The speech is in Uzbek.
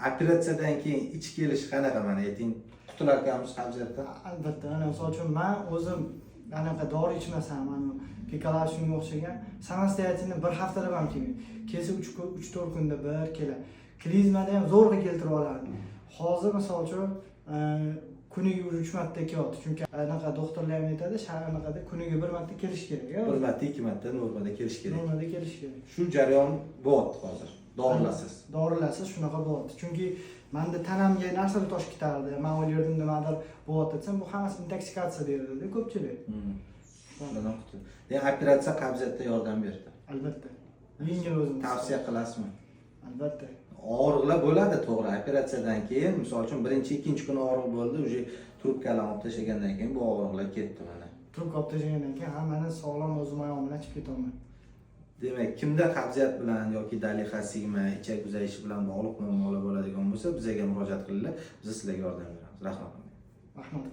operatsiyadan keyin ich kelish qanaqa mana ayting? Qutular ekanmiz qabziyatdan. Albatta, ana misol uchun men o'zim anaqa dori ichmasam, mana pikalar shunga o'xshagan samostoятельно bir haftada ham kelmaydi. Kelsa 3-4 kunda bir kelar. Klizmada ham zo'rg'a keltirib olardi. Hozir misol uchun kuniga 3 marta kelyapti. Chunki anaqa doktorlar ham aytadi, anaqada kuniga 1 marta kelish kerak. 1 marta, 2 marta normada kelish kerak. Normada kelish kerak. Shu jarayon bo'lyapti hozir. Dorilasiz. Dorilasiz shunaqa bo'lyapti. Chunki menda tanamga narsalar toshib ketardi. Men o'ylardim nimadir bo'lyapti desam, bu hammasi intoksikatsiya deyiladi ko'pchilik. Shundan qutuldi. Demak, operatsiya qabziyatda yordam berdi. Albatta. Yengil o'zim Tavsiya qilasizmi? Albatta. Og'riqlar bo'ladi, to'g'ri. Operatsiyadan keyin, misol uchun, birinchi, ikkinchi kuni og'riq bo'ldi, uje trubkalarni olib tashlagandan keyin bu og'riqlar ketdi mana. Trubka olib tashlagandan keyin hammani sog'lom o'zim oyog'im bilan chiqib ketaman. Demak, kimda qabziyat bilan yoki dalixasiymi, ichak uzayishi bilan bog'liq muammolar bo'ladigan bo'lsa, bizga murojaat qilinglar, biz sizlarga yordam beramiz. Rahmat. Rahmat.